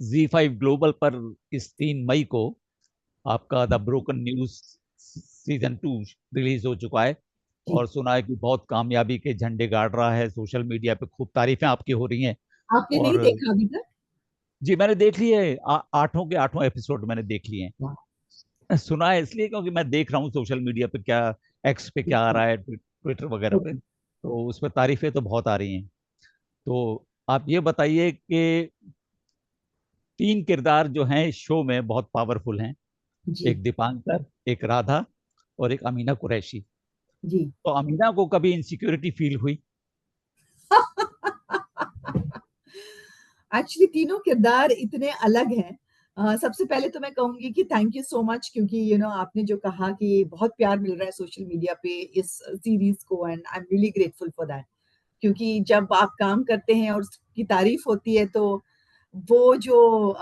Z5 global पर इस 3 मई को आपका the broken news season 2 release हो चुका है। जी। और सुना है कि बहुत कामयाबी के झंडे गाड़ रहा है, सोशल मीडिया पे खूब तारीफें आपकी हो रही हैं। आपने नहीं और देखा अभी तक? जी मैंने देख ली है, 8 के 8 एपिसोड मैंने देख लिए वाह। हैं। सुना है इसलिए क्योंकि मैं देख रहा हूँ सोशल मीडिया पे क्या, एक्स पे क्या आ बिल्कुल। रहा है, ट्विटर वगैरह पे, ओके। तो उस पर तारीफें तो बहुत आ रही हैं। तो आप ये बताइए कि 3 किरदार जो हैं इस शो में बहुत पावरफुल हैं। जी। एक दीपांकर, एक राधा और एक अमीना कुरैशी। जी। तो अमीना को कभी इनसिक्योरिटी फील हुई? एक्चुअली तीनों किरदार इतने अलग हैं। सबसे पहले तो मैं कहूंगी कि थैंक यू सो मच, क्योंकि आपने जो कहा कि बहुत प्यार मिल रहा है सोशल मीडिया पे इस सीरीज को, and I am really grateful for that. क्योंकि जब आप काम करते हैं और उसकी तारीफ होती है, तो वो जो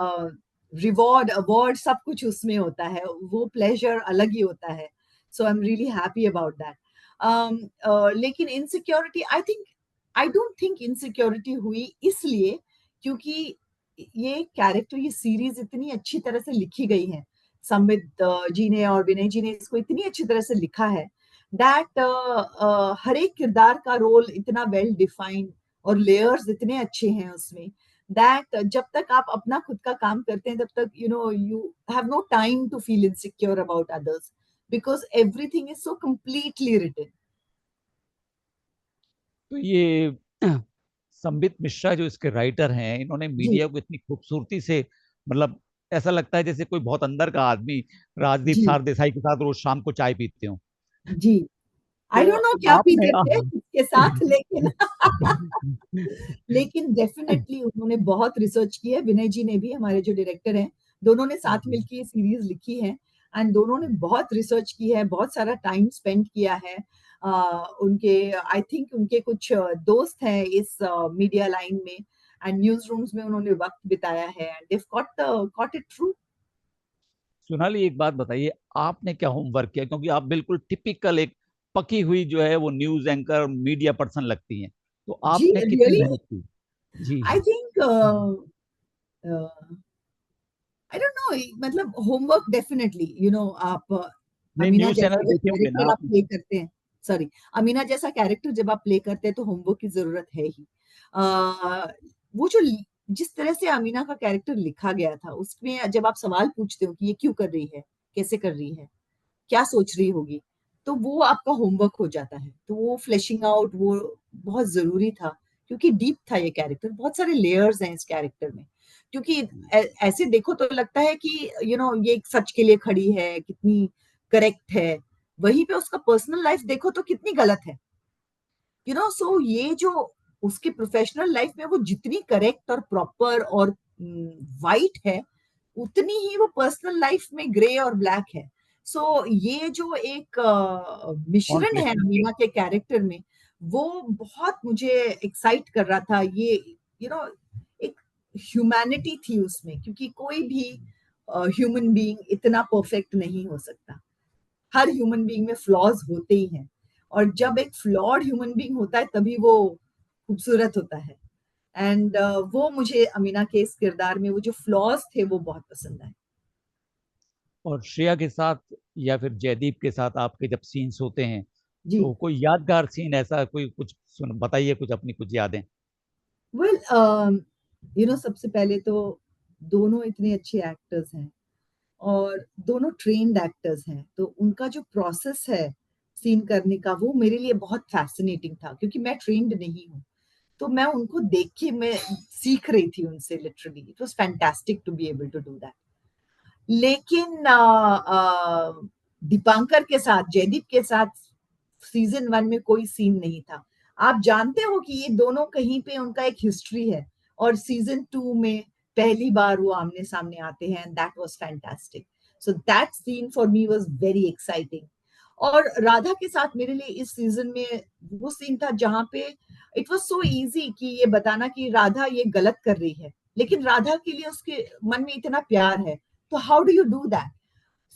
रिवॉर्ड अवार्ड सब कुछ उसमें होता है, वो प्लेजर अलग ही होता है। So I am really happy about that. लेकिन insecurity, I don't think insecurity हुई, इसलिए क्योंकि ये कैरेक्टर, ये सीरीज इतनी अच्छी तरह से लिखी गई है। संबित जी ने और विनय जी ने इसको इतनी अच्छी तरह से लिखा है दैट हर एक किरदार का रोल इतना वेल डिफाइंड और लेयर्स इतने अच्छे हैं उसमें, दैट जब तक आप अपना खुद का काम करते हैं, तब तक you have no time to feel insecure about others, because everything is so completely written. तो ये संबित मिश्रा जो इसके राइटर हैं, इन्होंने जी। मीडिया को इतनी खूबसूरती से, मतलब ऐसा लगता है जैसे कोई बहुत अंदर का आदमी राजदीप जी। सारदेसाई के साथ रोज शाम को चाय पीते हो। जी। आई तो डोंट नो क्या आपने पीते थे इसके साथ, लेकिन लेकिन डेफिनेटली उन्होंने बहुत रिसर्च की है। विनय जी ने भी, हमारे जो डायरेक्टर हैं, दोनों ने साथ मिलकर ये सीरीज लिखी है, एंड दोनों ने बहुत रिसर्च की है, बहुत सारा टाइम स्पेंड किया है। उनके, आई थिंक उनके कुछ दोस्त हैं इस मीडिया लाइन में, एंड न्यूज रूम्स में उन्होंने वक्त बिताया है, and they got it through. Sonali एक बात बताइए, आपने क्या होमवर्क किया? क्योंकि आप बिल्कुल टिपिकल एक पकी हुई जो है वो न्यूज एंकर मीडिया पर्सन लगती हैं, तो जी, आपने कितनी रियली। मेहनत की? जी। I think I don't know, मतलब होमवर्क डेफिनेटली, आप नहीं, अमीना न्यूज चैनल जैसा जब देखे होंगे ना कैरेक्टर आप आपने? प्ले करते हैं, सॉरी, अमीना जैसा कैरेक्टर जब आप प्ले करते हैं, तो होमवर्क की जरूरत है ही। आ, वो जो जिस तरह से अमीना का कैरेक्टर लिखा गया था, उसमें जब आप सवाल पूछते हो कि ये क्यों कर रही है, कैसे कर रही है, क्या सोच रही होगी, तो वो आपका होमवर्क हो जाता है। तो वो फ्लैशिंग आउट, वो बहुत जरूरी था, क्योंकि डीप था ये कैरेक्टर, बहुत सारे लेयर्स हैं इस कैरेक्टर में। क्योंकि ऐसे देखो तो लगता है कि ये एक सच के लिए खड़ी है, कितनी करेक्ट है, वहीं पे उसका पर्सनल लाइफ देखो तो कितनी गलत है। सो ये जो उसकी प्रोफेशनल लाइफ में वो जितनी करेक्ट और प्रॉपर और वाइट है, उतनी ही वो पर्सनल लाइफ में ग्रे और ब्लैक है। सो ये जो एक मिश्रण है कॉन्फ्लिक्ट। मीना के कैरेक्टर में, वो बहुत मुझे एक्साइट कर रहा था। ये एक ह्यूमैनिटी थी उसमें, क्योंकि कोई भी ह्यूमन बीइंग इतना परफेक्ट नहीं हो सकता। हर ह्यूमन बीइंग में फ्लॉज होते ही हैं, और जब एक फ्लॉड ह्यूमन बीइंग होता है, तभी वो खूबसूरत होता है। एंड वो मुझे अमीना के इस किरदार में वो जो फ्लॉज थे, वो बहुत पसंद आए। और श्रेया के साथ या फिर जयदीप के साथ आपके जब सीन्स होते हैं, जी। तो कोई यादगार सीन ऐसा कोई कुछ सुन बताइए, कुछ अपनी कुछ यादें। वेल, सबसे पहले तो दोनों इतने अच्छे एक्टर्स हैं, और दोनों ट्रेन्ड एक्टर्स हैं, तो उनका जो प्रोसेस है सीन करने का, वो मेरे लिए बहुत फैसिनेटिंग था, क्योंकि मैं ट्रेन्ड नहीं हूँ। तो मैं उनको देख के मैं सीख रही थी उनसे, literally it was fantastic to be able to do that. लेकिन दीपांकर के साथ, जयदीप के साथ सीजन 1 में कोई सीन नहीं था। आप जानते हो कि ये दोनों कहीं पे उनका एक हिस्ट्री है, और सीजन 2 में पहली बार वो आमने सामने आते हैं, that was fantastic. So that scene for me was very exciting. और राधा के साथ मेरे लिए इस सीजन में वो सीन था जहां पे इट वाज सो इजी कि ये बताना कि राधा ये गलत कर रही है, लेकिन राधा के लिए उसके मन में इतना प्यार है, तो how do you do that?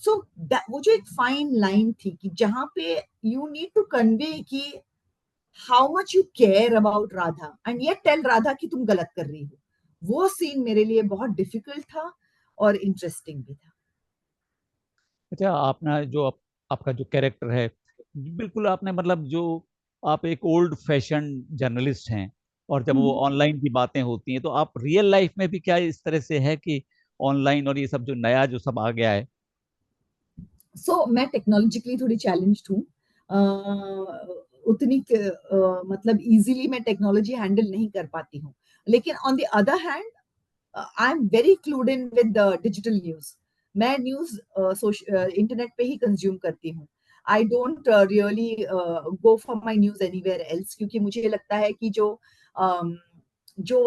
So वो जो एक फाइन लाइन थी कि जहां पे यू नीड टू कन्वे कि how much you care about Radha, and ये टेल राधा कि तुम गलत कर रही हो, वो सीन मेरे लिए बहुत डिफिकल्ट था और इंटरेस्टिंग भी था। अच्छा, आपने जो आपका जो कैरेक्टर है, बिल्कुल आपने मतलब जो आप एक ओल्ड फैशन जर्नलिस्ट हैं, और जब वो ऑनलाइन की बातें होती हैं तो आप रियल लाइफ में भी क्या इस तरह से है कि ऑनलाइन और ये सब जो नया जो सब आ गया है? मैं टेक्नोलॉजिकली थोड़ी चैलेंज्ड हूँ। उतनी मतलब इजीली मैं टेक्नोलॉजी हैंडल नहीं कर पाती हूँ। लेकिन on the other hand I am very clued in with digital news. मैं न्यूज़ इंटरनेट पे ही कंज्यूम करती हूँ। I don't really go for my news anywhere else, क्योंकि मुझे लगता है कि अम, जो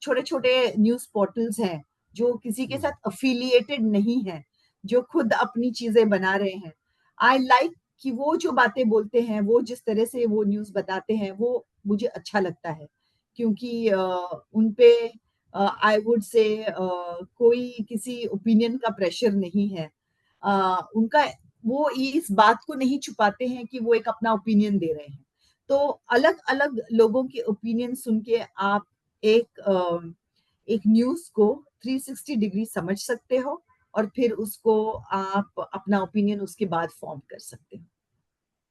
छोटे-छोटे न्यूज़ पोर्टल्स हैं, जो किसी के हम्म। साथ एफिलिएटेड नहीं हैं, जो खुद अपनी चीज़ें बना रहे हैं, आई लाइक कि वो जो बातें बोलते हैं, वो जिस तरह से वो न्यूज़ बताते हैं, वो मुझे अच्छा लगता है। क्योंकि उन पे आई वुड से कोई किसी ओपिनियन का प्रेशर नहीं है। उनका वो इस बात को नहीं छुपाते हैं कि वो एक अपना ओपिनियन दे रहे हैं। तो अलग-अलग लोगों के ओपिनियन सुन के आप एक न्यूज़ को 360 डिग्री समझ सकते हो और फिर उसको आप अपना ओपिनियन उसके बाद फॉर्म कर सकते हो।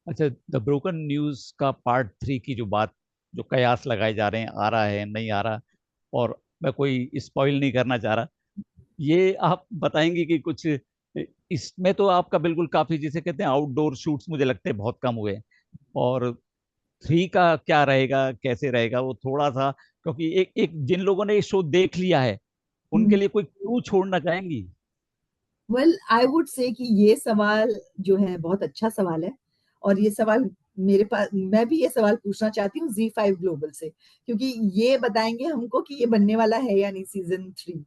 अच्छा, द ब्रोकन न्यूज का पार्ट 3 की जो बात, जो कयास लगाए जा रहे हैं, आ रहा है नहीं आ रहा, और मैं कोई स्पॉइल नहीं करना चाह रहा, ये आप बताएंगे कि कुछ इसमें तो आपका बिल्कुल काफी, जिसे कहते हैं आउटडोर शूट्स, मुझे लगते हैं बहुत कम हुए हैं। और 3 का क्या रहेगा, कैसे रहेगा वो थोड़ा सा, क्योंकि एक एक जिन लोगों ने ये शो देख लिया है उनके हुँ। लिए कोई क्लू छोड़ना चाहेंगी? वेल आई वुड से कि ये सवाल जो है बहुत अच्छा सवाल है और ये सवाल मेरे पास, मैं भी ये सवाल पूछना चाहती हूँ ज़ी5 ग्लोबल से, क्योंकि ये बताएँगे हमको कि ये बनने वाला है या नहीं सीज़न 3।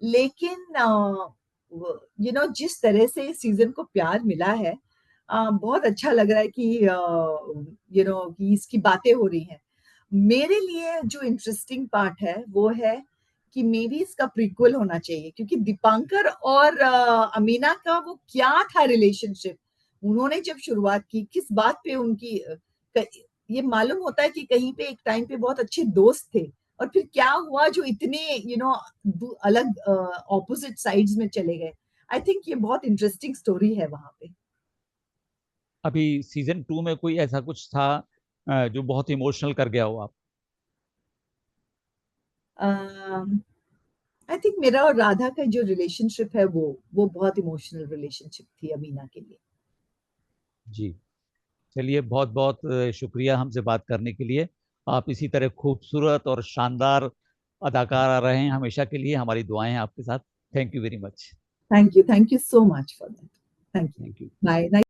लेकिन जिस तरह से इस सीज़न को प्यार मिला है, बहुत अच्छा लग रहा है कि कि इसकी बातें हो रही हैं। मेरे लिए जो इंटरेस्टिंग पार्ट है, वो है कि मेबी इसका प्रीक्वल होना चाहिए, क्योंकि दीपांकर और अमीना का वो क्या था रिलेशनशिप? उन्होंने जब शुरुआत की, किस बात पे उनकी क ये मालूम होता है कि कहीं पे एक टाइम पे बहुत अच्छे दोस्त थे और फिर क्या हुआ जो इतने अलग ऑपोजिट साइड्स में चले गए। आई थिंक ये बहुत इंटरेस्टिंग स्टोरी है वहां पे। अभी सीजन 2 में कोई ऐसा कुछ था जो बहुत इमोशनल कर गया हो आप? आई थिंक मेरा और राधा का जो रिलेशनशिप है, वो बहुत इमोशनल रिलेशनशिप थी अमीना के लिए। जी, चलिए, बहुत बहुत शुक्रिया हमसे बात करने के लिए। आप इसी तरह खूबसूरत और शानदार अदाकार रहे हैं हमेशा के लिए, हमारी दुआएं हैं आपके साथ। Thank you very much. Thank you so much for that. Thank you. Thank you. Bye.